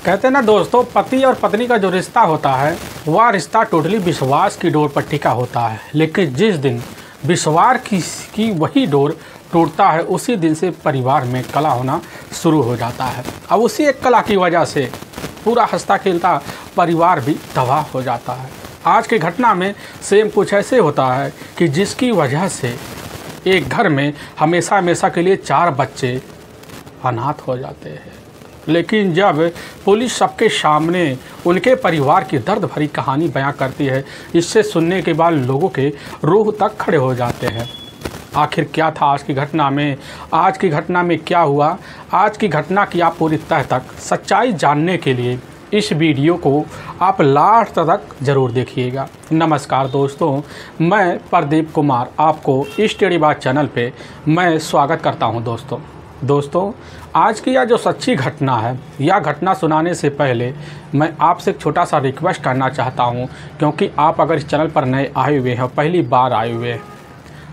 कहते हैं ना दोस्तों, पति और पत्नी का जो रिश्ता होता है वह रिश्ता टोटली विश्वास की डोर पर टिका होता है। लेकिन जिस दिन विश्वास की वही डोर टूटता है उसी दिन से परिवार में कला होना शुरू हो जाता है। अब उसी एक कला की वजह से पूरा हंसता खेलता परिवार भी तबाह हो जाता है। आज की घटना में सेम कुछ ऐसे होता है कि जिसकी वजह से एक घर में हमेशा हमेशा के लिए 4 बच्चे अनाथ हो जाते हैं। लेकिन जब पुलिस सबके सामने उनके परिवार की दर्द भरी कहानी बयां करती है, इससे सुनने के बाद लोगों के रूह तक खड़े हो जाते हैं। आखिर क्या था आज की घटना में, आज की घटना में क्या हुआ, आज की घटना की आप पूरी तह तक सच्चाई जानने के लिए इस वीडियो को आप लास्ट तक ज़रूर देखिएगा। नमस्कार दोस्तों, मैं प्रदीप कुमार आपको इस टेढ़ी बात चैनल पे मैं स्वागत करता हूं। दोस्तों आज की यह जो सच्ची घटना है, यह घटना सुनाने से पहले मैं आपसे एक छोटा सा रिक्वेस्ट करना चाहता हूं, क्योंकि आप अगर इस चैनल पर नए आए हुए हैं, पहली बार आए हुए हैं,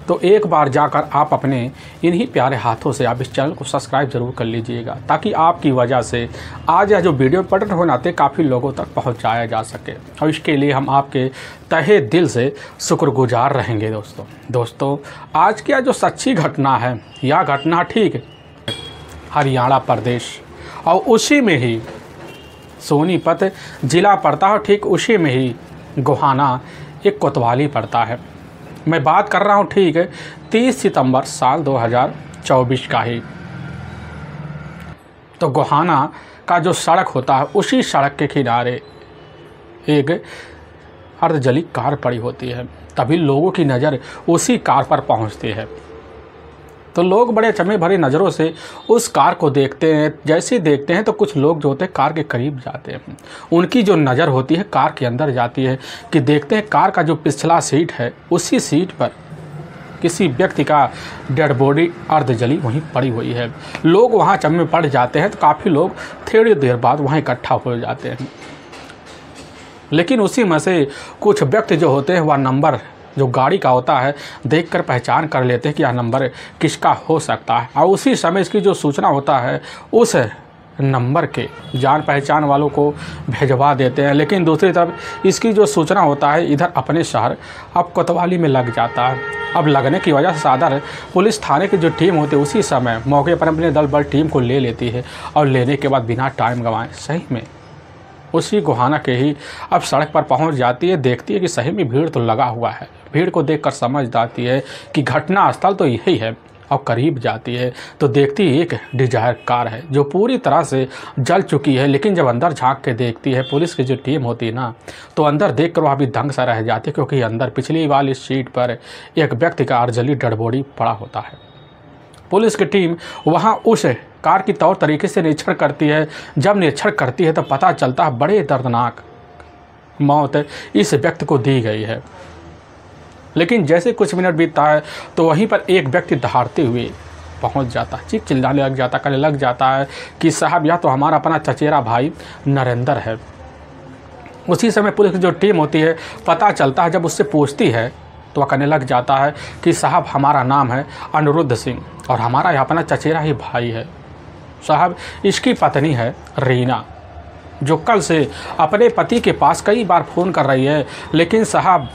तो एक बार जाकर आप अपने इन्हीं प्यारे हाथों से आप इस चैनल को सब्सक्राइब ज़रूर कर लीजिएगा, ताकि आपकी वजह से आज यह जो वीडियो पटन हो नाते काफ़ी लोगों तक पहुंचाया जा सके। और इसके लिए हम आपके तहे दिल से शुक्रगुजार रहेंगे। दोस्तों आज की यह जो सच्ची घटना है, यह घटना ठीक हरियाणा प्रदेश और उसी में ही सोनीपत ज़िला पड़ता है, ठीक उसी में ही गोहाना एक कोतवाली पड़ता है। मैं बात कर रहा हूँ ठीक है 30 सितंबर साल 2024 का ही। तो गोहाना का जो सड़क होता है, उसी सड़क के किनारे एक अर्धजली कार पड़ी होती है। तभी लोगों की नज़र उसी कार पर पहुँचती है, तो लोग बड़े चमे भरे नज़रों से उस कार को देखते हैं। जैसे ही देखते हैं तो कुछ लोग जो होते हैं कार के करीब जाते हैं। उनकी जो नज़र होती है कार के अंदर जाती है कि देखते हैं कार का जो पिछला सीट है, उसी सीट पर किसी व्यक्ति का डेड बॉडी अर्धजली वहीं पड़ी हुई है। लोग वहाँ चमे पड़ जाते हैं, तो काफ़ी लोग थोड़ी देर बाद वहाँ इकट्ठा हो जाते हैं। लेकिन उसी में से कुछ व्यक्ति जो होते हैं वह नंबर जो गाड़ी का होता है देखकर पहचान कर लेते हैं कि यह नंबर किसका हो सकता है, और उसी समय इसकी जो सूचना होता है उस नंबर के जान पहचान वालों को भेजवा देते हैं। लेकिन दूसरी तरफ इसकी जो सूचना होता है इधर अपने शहर अब कोतवाली में लग जाता है। अब लगने की वजह से सादर पुलिस थाने की जो टीम होती है उसी समय मौके पर अपने दल बल टीम को ले लेती है, और लेने के बाद बिना टाइम गंवाए सही में उसी गोहाना के ही अब सड़क पर पहुंच जाती है। देखती है कि सही में भीड़ तो लगा हुआ है। भीड़ को देखकर समझ जाती है कि घटना स्थल तो यही है, और करीब जाती है तो देखती है एक डिजायर कार है जो पूरी तरह से जल चुकी है। लेकिन जब अंदर झांक के देखती है पुलिस की जो टीम होती है ना, तो अंदर देखकर वह भी दंग सा रह जाती है, क्योंकि अंदर पिछली वाली सीट पर एक व्यक्ति का अर्धजली डेड बॉडी पड़ा होता है। पुलिस की टीम वहाँ उस कार की तौर तरीके से निरीक्षण करती है। जब निरीक्षण करती है तो पता चलता है बड़े दर्दनाक मौत इस व्यक्ति को दी गई है। लेकिन जैसे कुछ मिनट बीतता है तो वहीं पर एक व्यक्ति दहाड़ते हुए पहुंच जाता है, चीख चिल्लाने लग जाता, कहने लग जाता है कि साहब यह तो हमारा अपना चचेरा भाई नरेंद्र है। उसी समय पुलिस की जो टीम होती है पता चलता है, जब उससे पूछती है तो वह कहने लग जाता है कि साहब हमारा नाम है अनिरुद्ध सिंह और हमारा यह अपना चचेरा ही भाई है। साहब इसकी पत्नी है रीना, जो कल से अपने पति के पास कई बार फ़ोन कर रही है। लेकिन साहब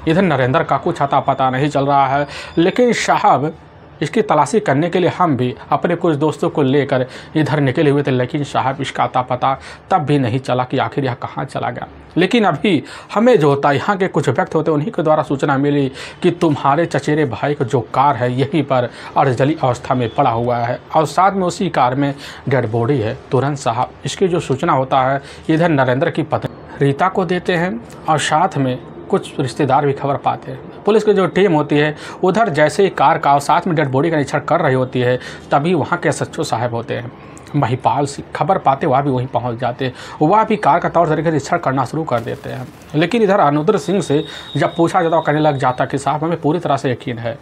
इधर नरेंद्र का कुछ अता पता नहीं चल रहा है। लेकिन साहब इसकी तलाशी करने के लिए हम भी अपने कुछ दोस्तों को लेकर इधर निकले हुए थे, लेकिन साहब इसका अता पता तब भी नहीं चला कि आखिर यह कहाँ चला गया। लेकिन अभी हमें जो होता है यहाँ के कुछ व्यक्ति होते हैं उन्हीं के द्वारा सूचना मिली कि तुम्हारे चचेरे भाई का जो कार है यहीं पर अर्धजली अवस्था में पड़ा हुआ है, और साथ में उसी कार में डेड बॉडी है। तुरंत साहब इसकी जो सूचना होता है इधर नरेंद्र की पत्नी रीता को देते हैं, और साथ में कुछ रिश्तेदार भी खबर पाते हैं। पुलिस की जो टीम होती है उधर जैसे ही कार का और साथ में डेड बॉडी का निरीक्षण कर रही होती है, तभी वहाँ के एसएचओ साहब होते हैं महिपाल सिंह, खबर पाते वह भी वहीं पहुँच जाते हैं। वह भी कार का तौर तरीके से निरीक्षण करना शुरू कर देते हैं। लेकिन इधर अनिरुद्ध सिंह से जब पूछा जाता है कहने लग जाता कि साहब हमें पूरी तरह से यकीन है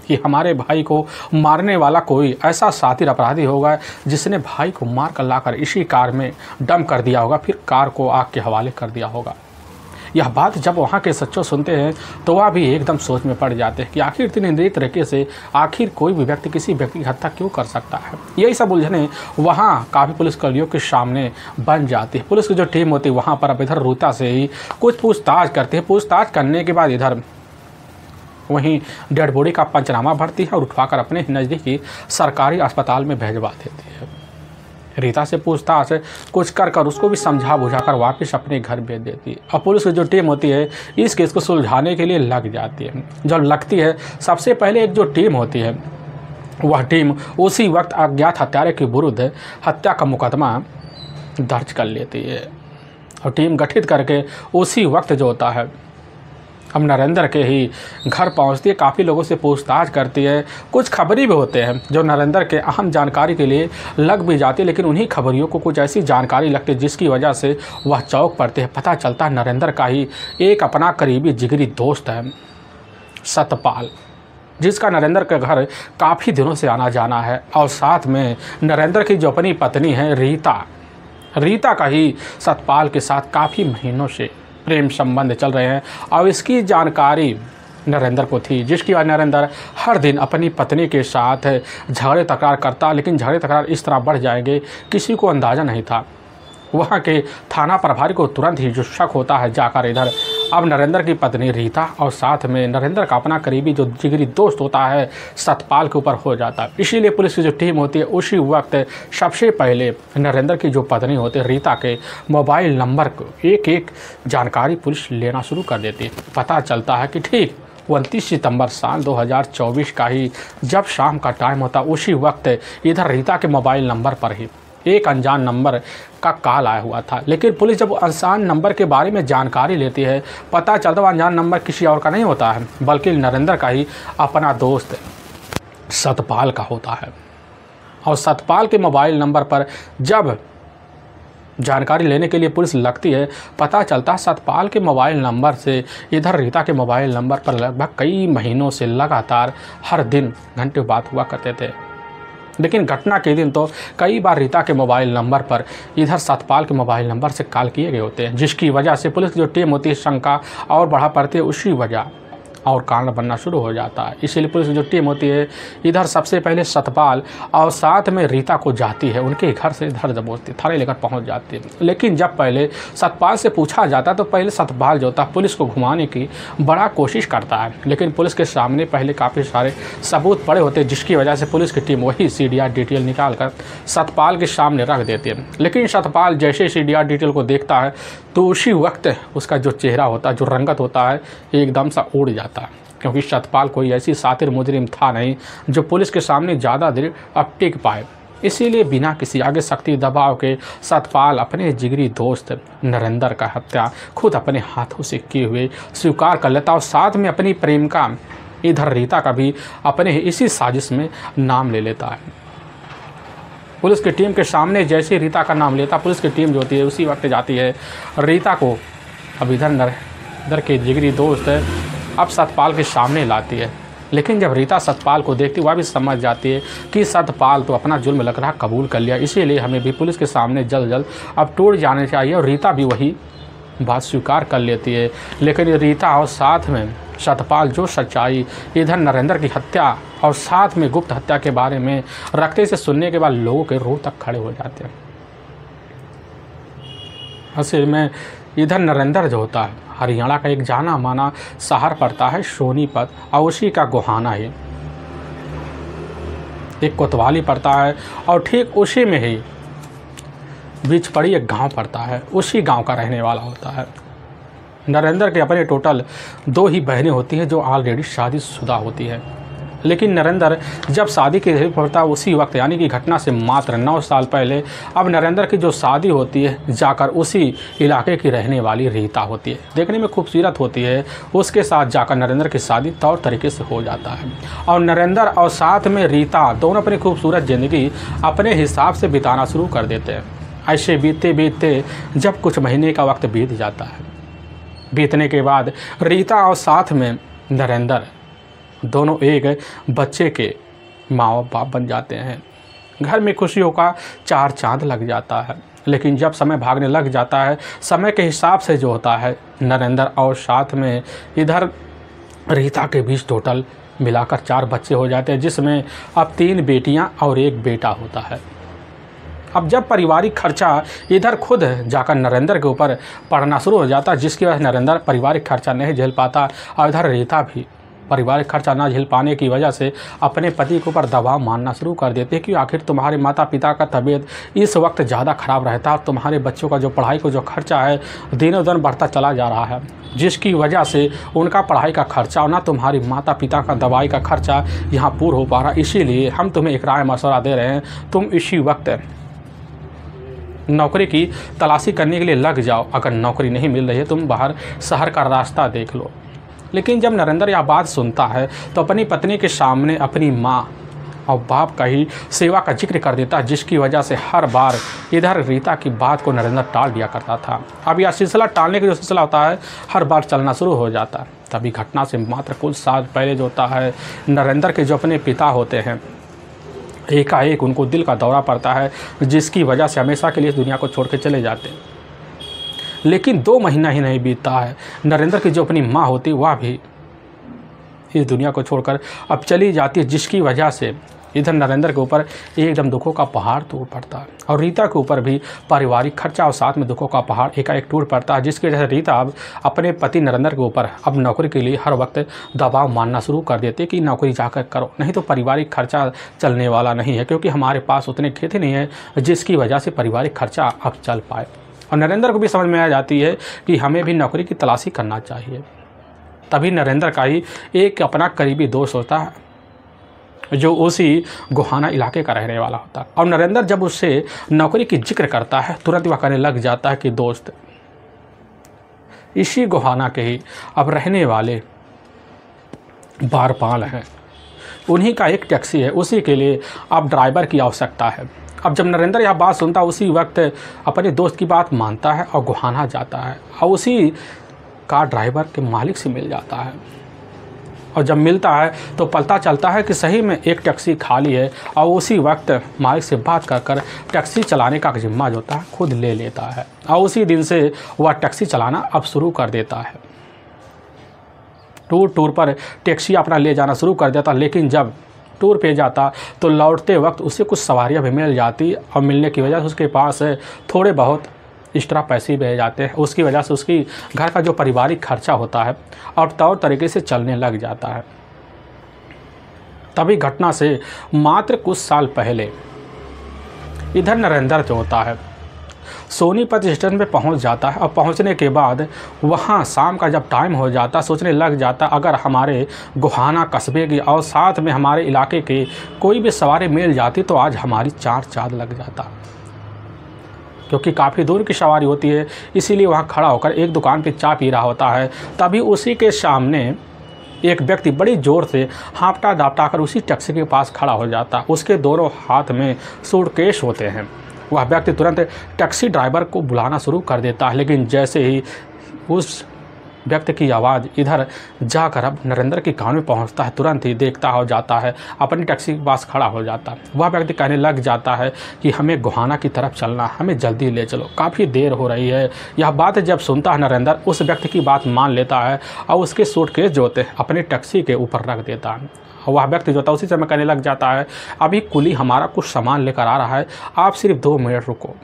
कि हमारे भाई को मारने वाला कोई ऐसा शातिर अपराधी होगा जिसने भाई को मार कर लाकर इसी कार में डंप कर दिया होगा, फिर कार को आग के हवाले कर दिया होगा। यह बात जब वहाँ के सच्चों सुनते हैं तो वह भी एकदम सोच में पड़ जाते हैं कि आखिर इतने नई तरीके से आखिर कोई भी व्यक्ति किसी व्यक्ति की हत्या क्यों कर सकता है। यही सब उलझने वहाँ काफ़ी पुलिसकर्मियों के सामने बन जाती है। पुलिस की जो टीम होती है वहाँ पर अब इधर रीता से ही कुछ पूछताछ करती है। पूछताछ करने के बाद इधर वहीं डेड बॉडी का पंचनामा भरती है और उठवाकर अपने नज़दीकी सरकारी अस्पताल में भेजवा देती है। रीता से पूछताछ कुछ कर उसको भी समझा बुझाकर वापस अपने घर भेज देती है। और पुलिस की जो टीम होती है इस केस को सुलझाने के लिए लग जाती है। जब लगती है सबसे पहले एक जो टीम होती है वह टीम उसी वक्त अज्ञात हत्यारे के विरुद्ध हत्या का मुकदमा दर्ज कर लेती है और टीम गठित करके उसी वक्त जो होता है अब नरेंद्र के ही घर पहुंचती है। काफ़ी लोगों से पूछताछ करती है। कुछ खबरी भी होते हैं जो नरेंद्र के अहम जानकारी के लिए लग भी जाती है, लेकिन उन्हीं खबरियों को कुछ ऐसी जानकारी लगती है जिसकी वजह से वह चौंक पड़ते हैं। पता चलता है नरेंद्र का ही एक अपना करीबी जिगरी दोस्त है सतपाल, जिसका नरेंद्र के घर काफ़ी दिनों से आना जाना है और साथ में नरेंद्र की जो अपनी पत्नी है रीता का ही सतपाल के साथ काफ़ी महीनों से प्रेम संबंध चल रहे हैं और इसकी जानकारी नरेंद्र को थी, जिसकी वजह नरेंद्र हर दिन अपनी पत्नी के साथ झगड़े तकरार करता, लेकिन झगड़े तकरार इस तरह बढ़ जाएंगे किसी को अंदाज़ा नहीं था। वहाँ के थाना प्रभारी को तुरंत ही जो शक होता है जाकर इधर अब नरेंद्र की पत्नी रीता और साथ में नरेंद्र का अपना करीबी जो जिगरी दोस्त होता है सतपाल के ऊपर हो जाता है। इसीलिए पुलिस की जो टीम होती है उसी वक्त सबसे पहले नरेंद्र की जो पत्नी होती है रीता के मोबाइल नंबर को एक एक जानकारी पुलिस लेना शुरू कर देती है। पता चलता है कि ठीक 29 सितंबर साल 2024 का ही जब शाम का टाइम होता उसी वक्त इधर रीता के मोबाइल नंबर पर ही एक अनजान नंबर का कॉल आया हुआ था। लेकिन पुलिस जब अनजान नंबर के बारे में जानकारी लेती है पता चलता है अनजान नंबर किसी और का नहीं होता है बल्कि नरेंद्र का ही अपना दोस्त सतपाल का होता है। और सतपाल के मोबाइल नंबर पर जब जानकारी लेने के लिए पुलिस लगती है पता चलता है सतपाल के मोबाइल नंबर से इधर रीता के मोबाइल नंबर पर लगभग कई महीनों से लगातार हर दिन घंटे बात हुआ करते थे। लेकिन घटना के दिन तो कई बार रीता के मोबाइल नंबर पर इधर सतपाल के मोबाइल नंबर से कॉल किए गए होते हैं, जिसकी वजह से पुलिस की जो टीम होती है शंका और बढ़ा पड़ती है। उसी वजह और कारण बनना शुरू हो जाता है। इसीलिए पुलिस की जो टीम होती है इधर सबसे पहले सतपाल और साथ में रीता को जाती है उनके घर से इधर जबरदस्ती थाने लेकर पहुंच जाती है। लेकिन जब पहले सतपाल से पूछा जाता है तो पहले सतपाल जो होता है पुलिस को घुमाने की बड़ा कोशिश करता है, लेकिन पुलिस के सामने पहले काफ़ी सारे सबूत पड़े होते हैं, जिसकी वजह से पुलिस की टीम वही CDR डिटेल निकाल कर सतपाल के सामने रख देती है। लेकिन सतपाल जैसे CDR डिटेल को देखता है तो उसी वक्त उसका जो चेहरा होता है जो रंगत होता है एकदम सा उड़ जाता है, क्योंकि सतपाल कोई ऐसी सातिर मुजरिम था नहीं जो पुलिस के सामने ज़्यादा देर अब टिक पाए। इसीलिए बिना किसी आगे सख्ती दबाव के सतपाल अपने जिगरी दोस्त नरेंद्र का हत्या खुद अपने हाथों से किए हुए स्वीकार कर लेता और साथ में अपनी प्रेमिका इधर रीता का भी अपने इसी साजिश में नाम ले लेता है। पुलिस की टीम के सामने जैसे रीता का नाम लेता पुलिस की टीम जो होती है उसी वक्त जाती है रीता को अब इधर नरेंद्र के जिगरी दोस्त अब सतपाल के सामने लाती है। लेकिन जब रीता सतपाल को देखती वह भी समझ जाती है कि सतपाल तो अपना जुल्म लग रहा कबूल कर लिया, इसीलिए हमें भी पुलिस के सामने जल्द अब टूट जाने चाहिए। और रीता भी वही बात स्वीकार कर लेती है। लेकिन रीता और साथ में सतपाल जो सच्चाई इधर नरेंद्र की हत्या और साथ में गुप्त हत्या के बारे में रखते से सुनने के बाद लोगों के रूह तक खड़े हो जाते हैं। असल में इधर नरेंद्र जो होता है हरियाणा का एक जाना माना शहर पड़ता है सोनीपत और उसी का गोहाना है एक कोतवाली पड़ता है और ठीक उसी में ही बीच पड़ी एक गांव पड़ता है, उसी गांव का रहने वाला होता है। नरेंद्र के अपने टोटल 2 ही बहनें होती हैं जो ऑलरेडी शादीशुदा होती है। लेकिन नरेंद्र जब शादी की तैयारी करता है उसी वक्त यानी कि घटना से मात्र 9 साल पहले अब नरेंद्र की जो शादी होती है जाकर उसी इलाके की रहने वाली रीता होती है, देखने में खूबसूरत होती है, उसके साथ जाकर नरेंद्र की शादी तौर तरीके से हो जाता है। और नरेंद्र और साथ में रीता दोनों अपनी खूबसूरत ज़िंदगी अपने हिसाब से बिताना शुरू कर देते हैं। ऐसे बीतते बीतते जब कुछ महीने का वक्त बीत जाता है, बीतने के बाद रीता और साथ में नरेंद्र दोनों एक बच्चे के माँ बाप बन जाते हैं। घर में खुशियों का 4 चांद लग जाता है। लेकिन जब समय भागने लग जाता है, समय के हिसाब से जो होता है, नरेंद्र और साथ में इधर रीता के बीच टोटल मिलाकर 4 बच्चे हो जाते हैं, जिसमें अब 3 बेटियां और 1 बेटा होता है। अब जब पारिवारिक खर्चा इधर खुद जाकर नरेंद्र के ऊपर पड़ना शुरू हो जाता है, जिसकी वजह से नरेंद्र पारिवारिक खर्चा नहीं झेल पाता और इधर रीता भी पारिवारिक खर्चा ना झेल पाने की वजह से अपने पति के ऊपर दबाव मानना शुरू कर देते हैं कि आखिर तुम्हारे माता पिता का तबीयत इस वक्त ज़्यादा ख़राब रहता है, तुम्हारे बच्चों का जो पढ़ाई को जो खर्चा है दिनों दिन बढ़ता चला जा रहा है, जिसकी वजह से उनका पढ़ाई का खर्चा और ना तुम्हारी माता पिता का दवाई का खर्चा यहाँ पूरा हो पा रहा। इसीलिए हम तुम्हें एक राय मशवरा दे रहे हैं, तुम इसी वक्त नौकरी की तलाशी करने के लिए लग जाओ। अगर नौकरी नहीं मिल रही है, तुम बाहर शहर का रास्ता देख लो। लेकिन जब नरेंद्र यह बात सुनता है तो अपनी पत्नी के सामने अपनी माँ और बाप का ही सेवा का जिक्र कर देता है, जिसकी वजह से हर बार इधर रीता की बात को नरेंद्र टाल दिया करता था। अब यह सिलसिला टालने का जो सिलसिला होता है, हर बार चलना शुरू हो जाता है। तभी घटना से मात्र कुछ साल पहले जो होता है, नरेंद्र के जो अपने पिता होते हैं, एकाएक उनको दिल का दौरा पड़ता है, जिसकी वजह से हमेशा के लिए इस दुनिया को छोड़ के चले जाते हैं। लेकिन 2 महीना ही नहीं बीतता है, नरेंद्र की जो अपनी माँ होती वह भी इस दुनिया को छोड़कर अब चली जाती है, जिसकी वजह से इधर नरेंद्र के ऊपर एकदम दुखों का पहाड़ टूट पड़ता है और रीता के ऊपर भी पारिवारिक खर्चा और साथ में दुखों का पहाड़ एकाएक टूट पड़ता है, जिसकी वजह से रीता अब अपने पति नरेंद्र के ऊपर अब नौकरी के लिए हर वक्त दबाव मानना शुरू कर देती है कि नौकरी जाकर करो, नहीं तो पारिवारिक खर्चा चलने वाला नहीं है, क्योंकि हमारे पास उतने खेत नहीं है जिसकी वजह से पारिवारिक खर्चा अब चल पाए। और नरेंद्र को भी समझ में आ जाती है कि हमें भी नौकरी की तलाशी करना चाहिए। तभी नरेंद्र का ही एक अपना करीबी दोस्त होता है, जो उसी गोहाना इलाके का रहने वाला होता है। और नरेंद्र जब उससे नौकरी की जिक्र करता है, तुरंत वह कहने लग जाता है कि दोस्त, इसी गोहाना के ही अब रहने वाले बारपाल हैं, उन्हीं का एक टैक्सी है, उसी के लिए अब ड्राइवर की आवश्यकता है। अब जब नरेंद्र यह बात सुनता है, उसी वक्त अपने दोस्त की बात मानता है और गोहाना जाता है और उसी कार ड्राइवर के मालिक से मिल जाता है। और जब मिलता है तो पता चलता है कि सही में एक टैक्सी खाली है और उसी वक्त मालिक से बात कर कर टैक्सी चलाने का जिम्मा जो होता है खुद ले लेता है और उसी दिन से वह टैक्सी चलाना अब शुरू कर देता है। टूर पर टैक्सी अपना ले जाना शुरू कर देता, लेकिन जब टूर पे जाता तो लौटते वक्त उसे कुछ सवारियां भी मिल जाती और मिलने की वजह से उसके पास थोड़े बहुत एक्स्ट्रा पैसे भी जाते हैं, उसकी वजह से उसकी घर का जो पारिवारिक खर्चा होता है और तौर तरीके से चलने लग जाता है। तभी घटना से मात्र कुछ साल पहले इधर नरेंद्र जो होता है सोनीपत स्टेशन पे पहुंच जाता है और पहुंचने के बाद वहां शाम का जब टाइम हो जाता सोचने लग जाता, अगर हमारे गोहाना कस्बे की और साथ में हमारे इलाके के कोई भी सवारी मिल जाती तो आज हमारी 4 चाँद लग जाता, क्योंकि काफ़ी दूर की सवारी होती है। इसीलिए वहाँ खड़ा होकर एक दुकान पे चाय पी रहा होता है। तभी उसी के सामने एक व्यक्ति बड़ी ज़ोर से हाँपटा दापटा कर उसी टैक्सी के पास खड़ा हो जाता। उसके दोनों हाथ में सूटकेस होते हैं। वह व्यक्ति तुरंत टैक्सी ड्राइवर को बुलाना शुरू कर देता है, लेकिन जैसे ही उस व्यक्ति की आवाज़ इधर जाकर अब नरेंद्र के कान में पहुंचता है, तुरंत ही देखता हो जाता है, अपनी टैक्सी के पास खड़ा हो जाता है। वह व्यक्ति कहने लग जाता है कि हमें गोहाना की तरफ चलना, हमें जल्दी ले चलो, काफ़ी देर हो रही है। यह बात जब सुनता है नरेंद्र, उस व्यक्ति की बात मान लेता है और उसके सूटकेस जो होते हैं अपने टैक्सी के ऊपर रख देता है। वह व्यक्ति जो था उसी समय कहने लग जाता है, अभी कुली हमारा कुछ सामान लेकर आ रहा है, आप सिर्फ 2 मिनट रुको।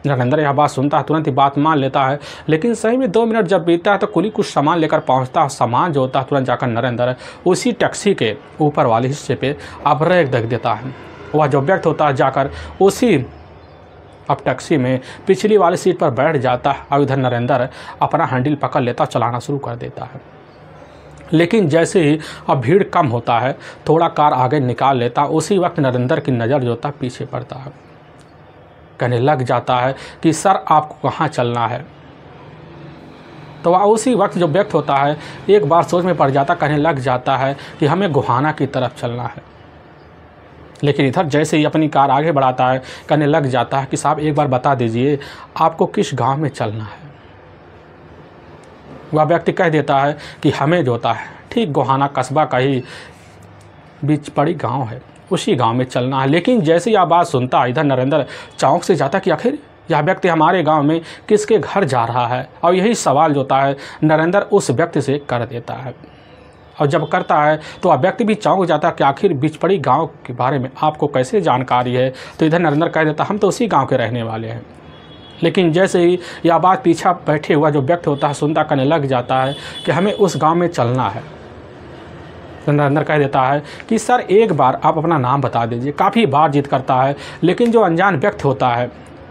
नरेंद्र यह बात सुनता है, तुरंत ही बात मान लेता है, लेकिन सही में 2 मिनट जब बीतता है तो कुली कुछ सामान लेकर पहुंचता है। सामान जो होता है तुरंत जाकर नरेंद्र उसी टैक्सी के ऊपर वाले हिस्से पे अब ब्रेक दे देता है। वह जो व्यक्ति होता है जाकर उसी अब टैक्सी में पिछली वाली सीट पर बैठ जाता है और इधर नरेंद्र अपना हैंडल पकड़ लेता, चलाना शुरू कर देता है। लेकिन जैसे ही अब भीड़ कम होता है, थोड़ा कार आगे निकाल लेता, उसी वक्त नरेंद्र की नज़र जो होता है पीछे पड़ता है। कहने लग जाता है कि सर आपको कहाँ चलना है। तो वह उसी वक्त जो व्यक्ति होता है एक बार सोच में पड़ जाता, कहने लग जाता है कि हमें गोहाना की तरफ चलना है। लेकिन इधर जैसे ही अपनी कार आगे बढ़ाता है, कहने लग जाता है कि साहब एक बार बता दीजिए आपको किस गांव में चलना है। वह व्यक्ति कह देता है कि हमें जो होता है ठीक गोहाना कस्बा का ही बीच पड़ी गांव है, उसी गांव में चलना है। लेकिन जैसे ही यह बात सुनता है, इधर नरेंद्र चौंक से जाता कि आखिर यह व्यक्ति हमारे गांव में किसके घर जा रहा है? और यही सवाल जो होता है नरेंद्र उस व्यक्ति से कर देता है। और जब करता है तो वह व्यक्ति भी चौंक जाता है कि आखिर बिचपड़ी गांव के बारे में आपको कैसे जानकारी है? तो इधर नरेंद्र कह देता हम तो उसी गांव के रहने वाले हैं। लेकिन जैसे ही यह बात पीछा बैठे हुआ जो व्यक्ति होता है सुनता करने लग जाता है कि हमें उस गाँव में चलना है। तो नरेंद्र कह देता है कि सर एक बार आप अपना नाम बता दीजिए। काफ़ी बार जिद करता है, लेकिन जो अनजान व्यक्ति होता है,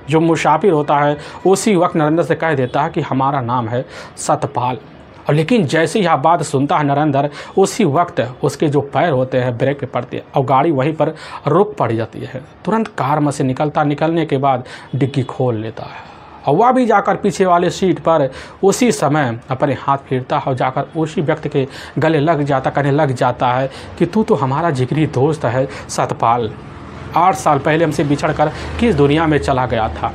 जो मुसाफिर होता है, उसी वक्त नरेंद्र से कह देता है कि हमारा नाम है सतपाल। और लेकिन जैसे ही यह बात सुनता है नरेंद्र, उसी वक्त उसके जो पैर होते हैं ब्रेक पे पड़ते हैं और गाड़ी वहीं पर रुक पड़ जाती है। तुरंत कार में से निकलने के बाद डिग्गी खोल लेता है और वह भी जाकर पीछे वाले सीट पर उसी समय अपने हाथ फेरता है और जाकर उसी व्यक्ति के गले लग जाता, कहने लग जाता है कि तू तो हमारा जिगरी दोस्त है सतपाल। 8 साल पहले हमसे बिछड़ कर किस दुनिया में चला गया था।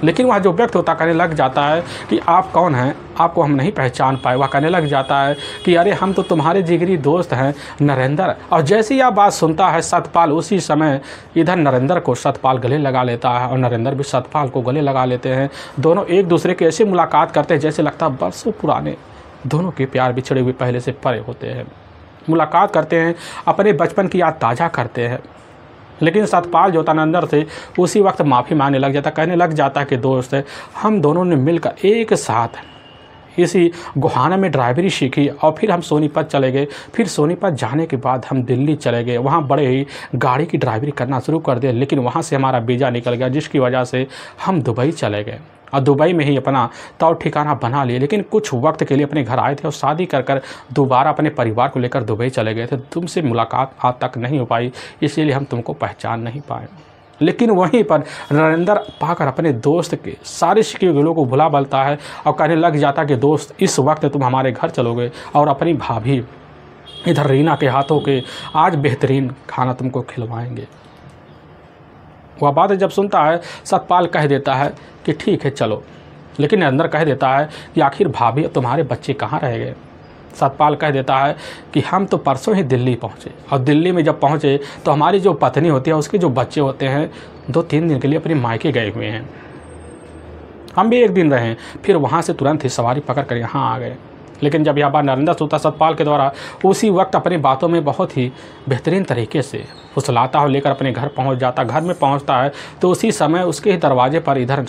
लेकिन वह जो व्यक्ति होता कहने लग जाता है कि आप कौन हैं? आपको हम नहीं पहचान पाए। वह कहने लग जाता है कि अरे हम तो तुम्हारे जिगरी दोस्त हैं नरेंद्र। और जैसे ही यह बात सुनता है सतपाल, उसी समय इधर नरेंद्र को सतपाल गले लगा लेता है और नरेंद्र भी सतपाल को गले लगा लेते हैं। दोनों एक दूसरे के ऐसे मुलाकात करते हैं जैसे लगता है बरसों पुराने दोनों के प्यार बिछड़े हुए पहले से परे होते हैं। मुलाकात करते हैं, अपने बचपन की याद ताज़ा करते हैं। लेकिन सतपाल जो था नरेंद्र से उसी वक्त माफ़ी मांगने लग जाता, कहने लग जाता कि दोस्त हम दोनों ने मिलकर एक साथ इसी गोहाना में ड्राइवरी सीखी और फिर हम सोनीपत चले गए। फिर सोनीपत जाने के बाद हम दिल्ली चले गए, वहाँ बड़े ही गाड़ी की ड्राइवरी करना शुरू कर दिया। लेकिन वहाँ से हमारा वीज़ा निकल गया, जिसकी वजह से हम दुबई चले गए और दुबई में ही अपना तौर ठिकाना बना लिए। लेकिन कुछ वक्त के लिए अपने घर आए थे और शादी कर दोबारा अपने परिवार को लेकर दुबई चले गए थे। तुमसे मुलाकात आज तक नहीं हो पाई, इसीलिए हम तुमको पहचान नहीं पाए। लेकिन वहीं पर नरेंद्र पाकर अपने दोस्त के सारे शिकवे गिलों को भुला बलता है और कहने लग जाता कि दोस्त इस वक्त तुम हमारे घर चलोगे और अपनी भाभी इधर रीना के हाथों के आज बेहतरीन खाना तुमको खिलवाएंगे। वह बात जब सुनता है सतपाल कह देता है कि ठीक है चलो। लेकिन नरेंद्र कह देता है कि आखिर भाभी तुम्हारे बच्चे कहाँ रह गए? सतपाल कह देता है कि हम तो परसों ही दिल्ली पहुँचे और दिल्ली में जब पहुँचे तो हमारी जो पत्नी होती है उसके जो बच्चे होते हैं 2-3 दिन के लिए अपने मायके गए हुए हैं। हम भी 1 दिन रहे, फिर वहाँ से तुरंत ही सवारी पकड़ कर यहाँ आ गए। लेकिन जब यह बात नरेंद्र सुनता सतपाल के द्वारा उसी वक्त अपनी बातों में बहुत ही बेहतरीन तरीके से फुसलाता हो लेकर अपने घर पहुँच जाता। घर में पहुँचता है तो उसी समय उसके दरवाजे पर इधर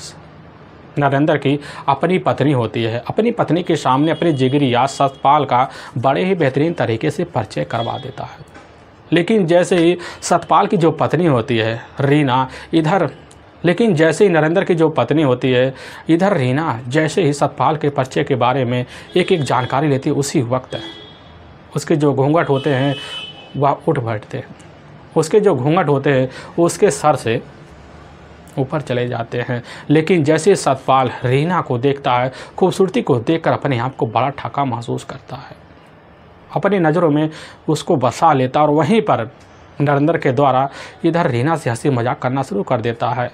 नरेंद्र की अपनी पत्नी होती है। अपनी पत्नी के सामने अपने जिगरी यार सतपाल का बड़े ही बेहतरीन तरीके से परिचय करवा देता है। लेकिन जैसे ही सतपाल की जो पत्नी होती है रीना इधर जैसे ही नरेंद्र की जो पत्नी होती है इधर रीना जैसे ही सतपाल के परिचय के बारे में एक जानकारी लेती है, उसी वक्त उसके जो घूंघट होते हैं वह उठ बैठते हैं। उसके जो घूंघट होते हैं उसके सर से ऊपर चले जाते हैं। लेकिन जैसे सतपाल रीना को देखता है, खूबसूरती को देखकर अपने आप को बड़ा ठगा महसूस करता है, अपनी नज़रों में उसको बसा लेता और वहीं पर नरेंद्र के द्वारा इधर रीना से हंसी मजाक करना शुरू कर देता है।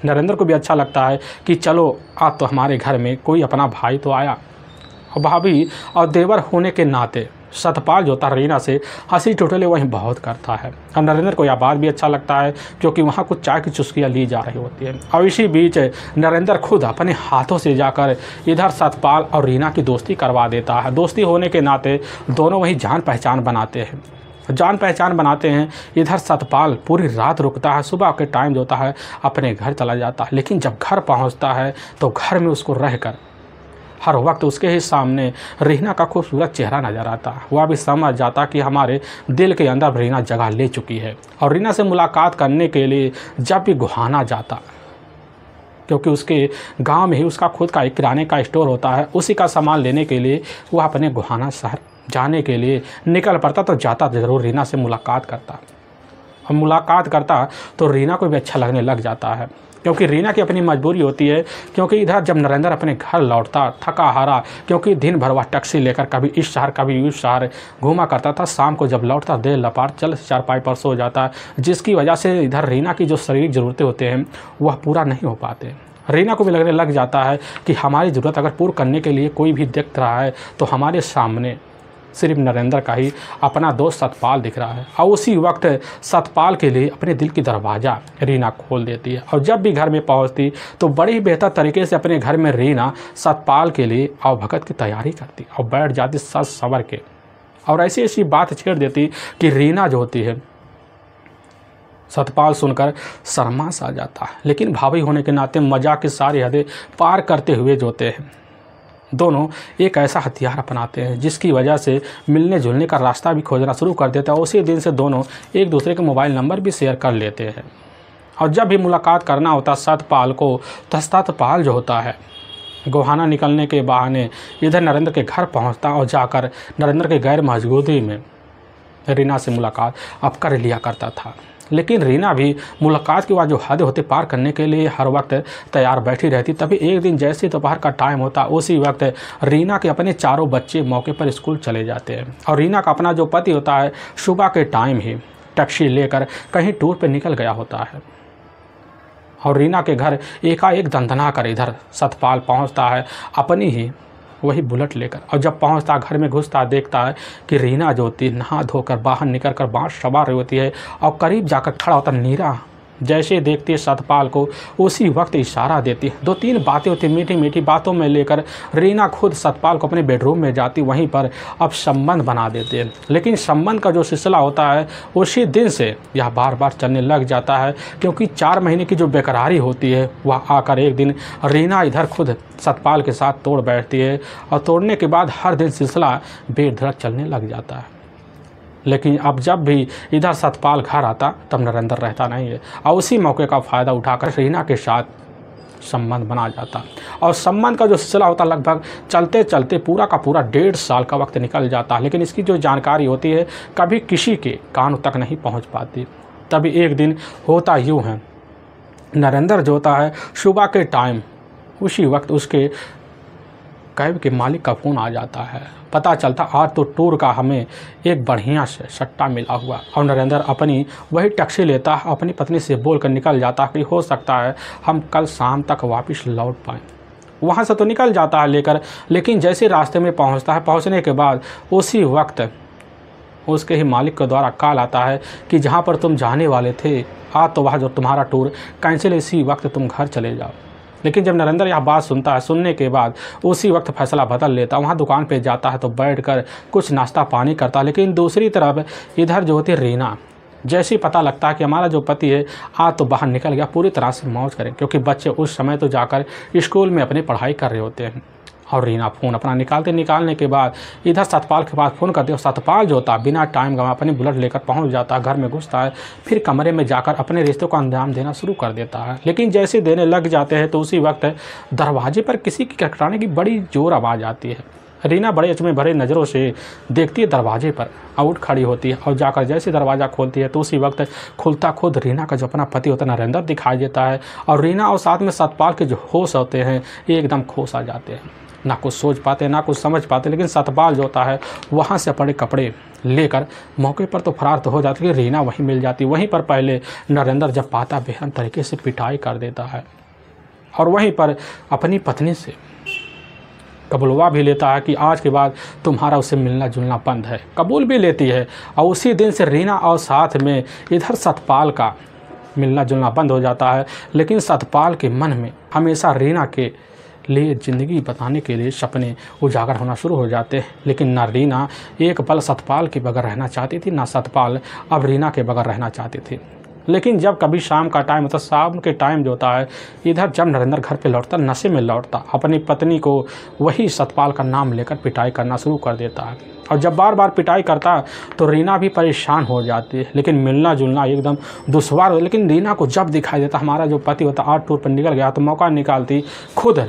नरेंद्र को भी अच्छा लगता है कि चलो आज तो हमारे घर में कोई अपना भाई तो आया। और भाभी और देवर होने के नाते सतपाल जो था रीना से हंसी टोटले वहीं बहुत करता है। और नरेंद्र को यह बात भी अच्छा लगता है क्योंकि वहाँ कुछ चाय की चुस्कियाँ ली जा रही होती हैं। और इसी बीच नरेंद्र खुद अपने हाथों से जाकर इधर सतपाल और रीना की दोस्ती करवा देता है। दोस्ती होने के नाते दोनों वहीं जान पहचान बनाते हैं। इधर सतपाल पूरी रात रुकता है, सुबह के टाइम जो होता है अपने घर चला जाता है। लेकिन जब घर पहुँचता है तो घर में उसको रहकर हर वक्त उसके ही सामने रीना का खूबसूरत चेहरा नज़र आता है। वह भी समझ जाता कि हमारे दिल के अंदर रीना जगह ले चुकी है। और रीना से मुलाकात करने के लिए जब भी गोहाना जाता, क्योंकि उसके गांव में ही उसका खुद का एक किराने का स्टोर होता है, उसी का सामान लेने के लिए वह अपने गोहाना शहर जाने के लिए निकल पड़ता। तो जाता ज़रूर रीना से मुलाकात करता और मुलाकात करता तो रीना को भी अच्छा लगने लग जाता है, क्योंकि रीना की अपनी मजबूरी होती है। क्योंकि इधर जब नरेंद्र अपने घर लौटता थका हारा, क्योंकि दिन भर वह टैक्सी लेकर कभी इस शहर कभी उस शहर घूमा करता था, शाम को जब लौटता देर लपाट चल चारपाई पर सो जाता, जिसकी वजह से इधर रीना की जो शारीरिक ज़रूरतें होते हैं वह पूरा नहीं हो पाते। रीना को भी लगने लग जाता है कि हमारी ज़रूरत अगर पूर्ण करने के लिए कोई भी देख रहा है तो हमारे सामने सिर्फ नरेंद्र का ही अपना दोस्त सतपाल दिख रहा है। और उसी वक्त सतपाल के लिए अपने दिल की दरवाज़ा रीना खोल देती है और जब भी घर में पहुंचती तो बड़ी ही बेहतर तरीके से अपने घर में रीना सतपाल के लिए अवभगत की तैयारी करती और बैठ जाती सज सवर के और ऐसी ऐसी बात छेड़ देती कि रीना जो होती है सतपाल सुनकर शर्मा सा जाता है, लेकिन भाभी होने के नाते मजाक की सारी हदें पार करते हुए जो होते हैं दोनों एक ऐसा हथियार अपनाते हैं जिसकी वजह से मिलने जुलने का रास्ता भी खोजना शुरू कर देते हैं। उसी दिन से दोनों एक दूसरे के मोबाइल नंबर भी शेयर कर लेते हैं और जब भी मुलाकात करना होता सतपाल को तो सतपाल जो होता है गोहाना निकलने के बहाने इधर नरेंद्र के घर पहुंचता और जाकर नरेंद्र के गैर मौजूदगी में रीना से मुलाकात अब कर लिया करता था। लेकिन रीना भी मुलाकात के बाद जो हद होते पार करने के लिए हर वक्त तैयार बैठी रहती। तभी एक दिन जैसे दोपहर का टाइम होता उसी वक्त रीना के अपने चारों बच्चे मौके पर स्कूल चले जाते हैं और रीना का अपना जो पति होता है सुबह के टाइम ही टैक्सी लेकर कहीं टूर पर निकल गया होता है और रीना के घर एकाएक दंदना कर इधर सतपाल पहुंचता है अपनी ही वही बुलेट लेकर और जब पहुंचता घर में घुसता देखता है कि रीना जो होती नहा धोकर बाहर निकल कर बाँस सवार होती है और करीब जाकर खड़ा होता नीरा जैसे देखती है सतपाल को उसी वक्त इशारा देती है। 2-3 बातें होती मीठी मीठी बातों में लेकर रीना खुद सतपाल को अपने बेडरूम में जाती वहीं पर अब संबंध बना देते हैं। लेकिन संबंध का जो सिलसिला होता है उसी दिन से यह बार बार चलने लग जाता है क्योंकि 4 महीने की जो बेकरारी होती है वह आकर एक दिन रीना इधर खुद सतपाल के साथ तोड़ बैठती है और तोड़ने के बाद हर दिन सिलसिला बेधड़क चलने लग जाता है। लेकिन अब जब भी इधर सतपाल घर आता तब नरेंद्र रहता नहीं है और उसी मौके का फ़ायदा उठाकर रीना के साथ संबंध बना जाता और संबंध का जो सिलसिला होता लगभग चलते चलते पूरा का पूरा 1.5 साल का वक्त निकल जाता है। लेकिन इसकी जो जानकारी होती है कभी किसी के कान तक नहीं पहुंच पाती। तभी एक दिन होता यूँ है नरेंद्र जो होता है सुबह के टाइम उसी वक्त उसके कैब के मालिक का फ़ोन आ जाता है। पता चलता आज तो टूर का हमें एक बढ़िया से सट्टा मिला हुआ और नरेंद्र अपनी वही टैक्सी लेता है अपनी पत्नी से बोल कर निकल जाता कि हो सकता है हम कल शाम तक वापस लौट पाएँ। वहाँ से तो निकल जाता है लेकर, लेकिन जैसे रास्ते में पहुँचता है पहुँचने के बाद उसी वक्त उसके ही मालिक के द्वारा कॉल आता है कि जहाँ पर तुम जाने वाले थे आज तो वहाँ जो तुम्हारा टूर कैंसिल, इसी वक्त तुम घर चले जाओ। लेकिन जब नरेंद्र यह बात सुनता है सुनने के बाद उसी वक्त फैसला बदल लेता, वहाँ दुकान पे जाता है तो बैठकर कुछ नाश्ता पानी करता। लेकिन दूसरी तरफ इधर जो होती रीना जैसे ही पता लगता है कि हमारा जो पति है आज तो बाहर निकल गया पूरी तरह से मौज करें क्योंकि बच्चे उस समय तो जाकर स्कूल में अपनी पढ़ाई कर रहे होते हैं और रीना फ़ोन अपना निकालने के बाद इधर सतपाल के पास फ़ोन करते और सतपाल जो होता बिना टाइम गंवा अपनी बुलेट लेकर पहुंच जाता, घर में घुसता है, फिर कमरे में जाकर अपने रिश्तों को अंजाम देना शुरू कर देता है। लेकिन जैसे देने लग जाते हैं तो उसी वक्त दरवाजे पर किसी की खटखटाने की बड़ी ज़ोर आवाज़ आती है। रीना बड़े अचमे भरे नज़रों से देखती है दरवाजे पर, आउट खड़ी होती है और जाकर जैसे दरवाज़ा खोलती है तो उसी वक्त खुलता खुद रीना का जो अपना पति होता है नरेंद्र दिखाई देता है और रीना और साथ में सतपाल के जो होश होते हैं एकदम खोस आ जाते हैं, ना कुछ सोच पाते ना कुछ समझ पाते। लेकिन सतपाल जो होता है वहाँ से अपने कपड़े लेकर मौके पर तो फरार तो हो जाती है, रीना वहीं मिल जाती। वहीं पर पहले नरेंद्र जब पाता बेहद तरीके से पिटाई कर देता है और वहीं पर अपनी पत्नी से कबूलवा भी लेता है कि आज के बाद तुम्हारा उससे मिलना जुलना बंद है, कबूल भी लेती है। और उसी दिन से रीना और साथ में इधर सतपाल का मिलना जुलना बंद हो जाता है। लेकिन सतपाल के मन में हमेशा रीना के लिए ज़िंदगी बताने के लिए सपने उजागर होना शुरू हो जाते हैं। लेकिन ना रीना एक पल सतपाल के बगैर रहना चाहती थी, ना सतपाल अब रीना के बगैर रहना चाहती थी। लेकिन जब कभी शाम का टाइम होता, शाम के टाइम जो होता है इधर जब नरेंद्र घर पे लौटता नशे में लौटता अपनी पत्नी को वही सतपाल का नाम लेकर पिटाई करना शुरू कर देता है और जब बार बार पिटाई करता तो रीना भी परेशान हो जाती है। लेकिन मिलना जुलना एकदम दुश्वार हो। लेकिन रीना को जब दिखाई देता हमारा जो पति होता आज टूर पर निकल गया तो मौका निकालती खुद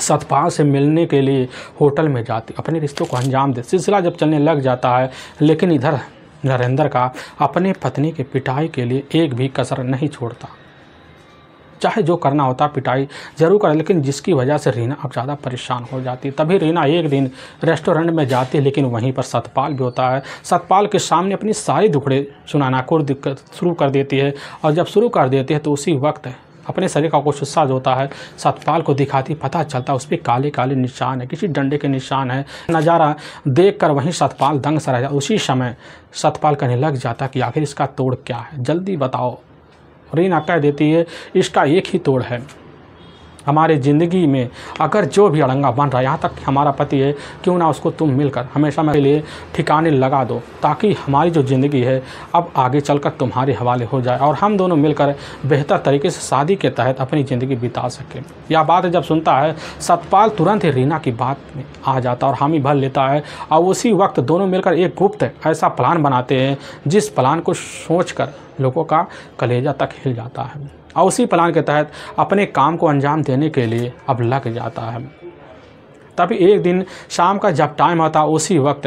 सतपाल से मिलने के लिए होटल में जाती, अपने रिश्तों को अंजाम दे। सिलसिला जब चलने लग जाता है लेकिन इधर नरेंद्र का अपने पत्नी के पिटाई के लिए एक भी कसर नहीं छोड़ता, चाहे जो करना होता पिटाई जरूर करे। लेकिन जिसकी वजह से रीना अब ज़्यादा परेशान हो जाती। तभी रीना एक दिन रेस्टोरेंट में जाती है लेकिन वहीं पर सतपाल भी होता है। सतपाल के सामने अपनी सारी दुखड़े सुनाना शुरू कर देती है और जब शुरू कर देती है तो उसी वक्त अपने शरीर का कुछ हिस्सा जो होता है सतपाल को दिखाती, पता चलता उस पर काले काले निशान है, किसी डंडे के निशान है। नज़ारा देखकर वहीं सतपाल दंग सा रह जाता। उसी समय सतपाल कहने लग जाता कि आखिर इसका तोड़ क्या है, जल्दी बताओ। रीना कह देती है इसका एक ही तोड़ है, हमारे ज़िंदगी में अगर जो भी अड़ंगा बन रहा है, यहाँ तक हमारा पति है, क्यों ना उसको तुम मिलकर हमेशा मेरे लिए ठिकाने लगा दो, ताकि हमारी जो ज़िंदगी है अब आगे चलकर तुम्हारे हवाले हो जाए और हम दोनों मिलकर बेहतर तरीके से शादी के तहत अपनी ज़िंदगी बिता सकें। यह बात जब सुनता है सतपाल तुरंत ही रीना की बात में आ जाता और हामी भर लेता है और उसी वक्त दोनों मिलकर एक गुप्त ऐसा प्लान बनाते हैं जिस प्लान को सोचकर लोगों का कलेजा तक हिल जाता है और उसी प्लान के तहत अपने काम को अंजाम देने के लिए अब लग जाता है। तभी एक दिन शाम का जब टाइम होता है उसी वक्त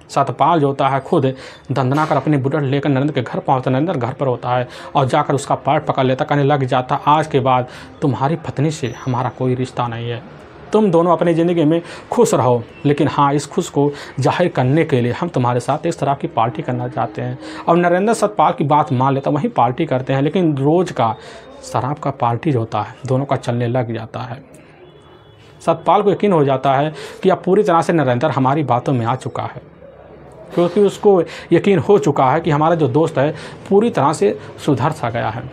सतपाल जो होता है खुद दंदना कर अपनी बुलेट लेकर नरेंद्र के घर पहुंचता। नरेंद्र घर पर होता है और जाकर उसका पैर पकड़ लेता, कहने लग जाता आज के बाद तुम्हारी पत्नी से हमारा कोई रिश्ता नहीं है, तुम दोनों अपनी ज़िंदगी में खुश रहो, लेकिन हाँ इस खुश को जाहिर करने के लिए हम तुम्हारे साथ इस तरह की पार्टी करना चाहते हैं। और नरेंद्र सतपाल की बात मान लेता, वहीं पार्टी करते हैं, लेकिन रोज़ का शराब का पार्टी जो होता है दोनों का चलने लग जाता है। सतपाल को यकीन हो जाता है कि अब पूरी तरह से नरेंद्र हमारी बातों में आ चुका है, क्योंकि उसको यकीन हो चुका है कि हमारा जो दोस्त है पूरी तरह से सुधर सा गया है।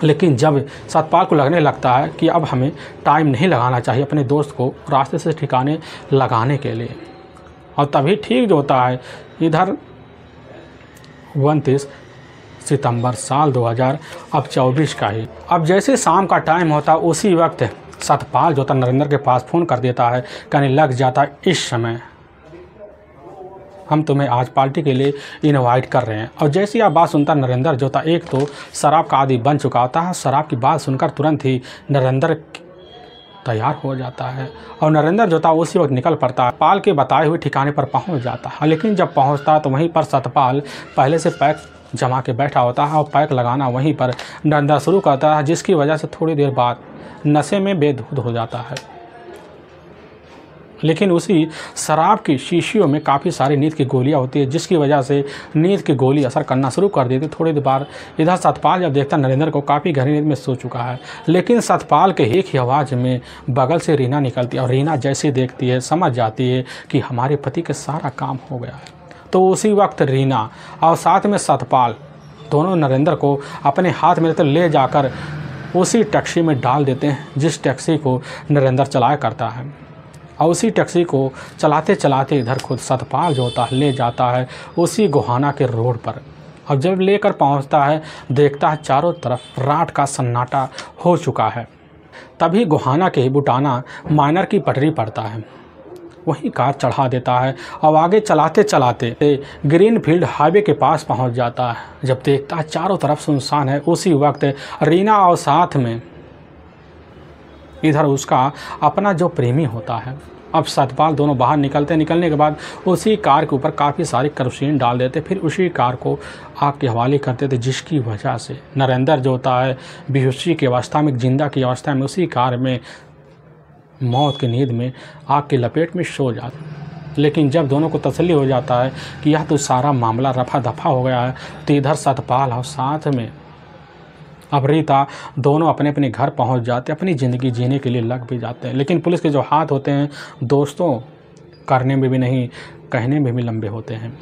लेकिन जब सतपाल को लगने लगता है कि अब हमें टाइम नहीं लगाना चाहिए अपने दोस्त को रास्ते से ठिकाने लगाने के लिए, और तभी ठीक जो होता है इधर 29 सितंबर साल 2024 का ही अब जैसे शाम का टाइम होता उसी वक्त सतपाल जो था नरेंद्र के पास फ़ोन कर देता है, कहने लग जाता इस समय हम तुम्हें आज पार्टी के लिए इनवाइट कर रहे हैं। और जैसी आप बात सुनता नरेंद्र जो था एक तो शराब का आदी बन चुका होता है, शराब की बात सुनकर तुरंत ही नरेंद्र तैयार हो जाता है और नरेंद्र जो था उसी वक्त निकल पड़ता है, पाल के बताए हुए ठिकाने पर पहुंच जाता है। लेकिन जब पहुंचता तो वहीं पर सतपाल पहले से पैक जमा के बैठा होता है और पैक लगाना वहीं पर नरेंद्र शुरू करता है, जिसकी वजह से थोड़ी देर बाद नशे में बेधुत हो जाता है। लेकिन उसी शराब की शीशियों में काफ़ी सारी नींद की गोलियां होती है, जिसकी वजह से नींद की गोली असर करना शुरू कर देती। थोड़ी देर बाद इधर सतपाल जब देखता नरेंद्र को काफ़ी गहरी नींद में सो चुका है, लेकिन सतपाल के एक ही आवाज़ में बगल से रीना निकलती है और रीना जैसे देखती है समझ जाती है कि हमारे पति का सारा काम हो गया है। तो उसी वक्त रीना और साथ में सतपाल दोनों नरेंद्र को अपने हाथ में ले जाकर उसी टैक्सी में डाल देते हैं जिस टैक्सी को नरेंद्र चलाया करता है। और उसी टैक्सी को चलाते चलाते इधर खुद सतपाल जो होता है ले जाता है उसी गोहाना के रोड पर। और जब लेकर पहुंचता है देखता है चारों तरफ रात का सन्नाटा हो चुका है। तभी गोहाना के बुटाना माइनर की पटरी पड़ता है, वहीं कार चढ़ा देता है और आगे चलाते चलाते ग्रीन फील्ड हाईवे के पास पहुंच जाता है। जब देखता है चारों तरफ सुनसान है, उसी वक्त रीना और साथ में इधर उसका अपना जो प्रेमी होता है। अब सतपाल दोनों बाहर निकलने के बाद उसी कार के ऊपर काफ़ी सारी केरोसिन डाल देते, फिर उसी कार को आग के हवाले करते थे, जिसकी वजह से नरेंद्र जो होता है बेहोशी की अवस्था में, जिंदा की अवस्था में उसी कार में मौत की नींद में आग की लपेट में सो जाता। लेकिन जब दोनों को तसल्ली हो जाता है कि यह तो सारा मामला रफा दफा हो गया है, तो इधर सतपाल और साथ में अब रीता दोनों अपने अपने घर पहुंच जाते, अपनी ज़िंदगी जीने के लिए लग भी जाते हैं। लेकिन पुलिस के जो हाथ होते हैं दोस्तों करने में भी नहीं कहने में भी लंबे होते हैं।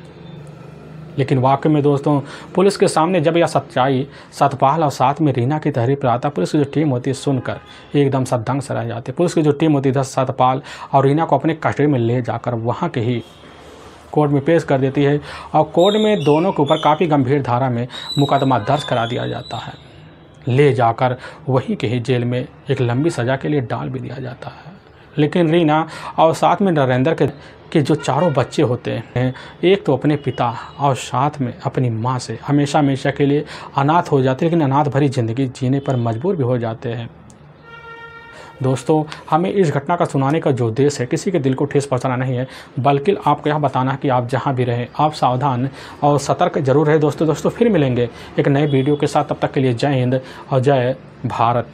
लेकिन वाकई में दोस्तों पुलिस के सामने जब यह सच्चाई सतपाल और साथ में रीना की तहरीर पर आता, पुलिस की जो टीम होती है सुनकर एकदम सा दंग से रह जाती है। पुलिस की जो टीम होती है सतपाल और रीना को अपने कस्टडी में ले जाकर वहाँ के ही कोर्ट में पेश कर देती है और कोर्ट में दोनों के ऊपर काफ़ी गंभीर धारा में मुकदमा दर्ज करा दिया जाता है। ले जाकर वहीं के ही जेल में एक लंबी सज़ा के लिए डाल भी दिया जाता है। लेकिन रीना और साथ में नरेंद्र के जो चारों बच्चे होते हैं, एक तो अपने पिता और साथ में अपनी माँ से हमेशा हमेशा के लिए अनाथ हो जाते हैं, लेकिन अनाथ भरी ज़िंदगी जीने पर मजबूर भी हो जाते हैं। दोस्तों हमें इस घटना का सुनाने का जो उद्देश्य है किसी के दिल को ठेस पहुंचाना नहीं है, बल्कि आपको यह बताना है कि आप जहां भी रहें आप सावधान और सतर्क जरूर रहे। दोस्तों फिर मिलेंगे एक नए वीडियो के साथ, तब तक के लिए जय हिंद और जय भारत।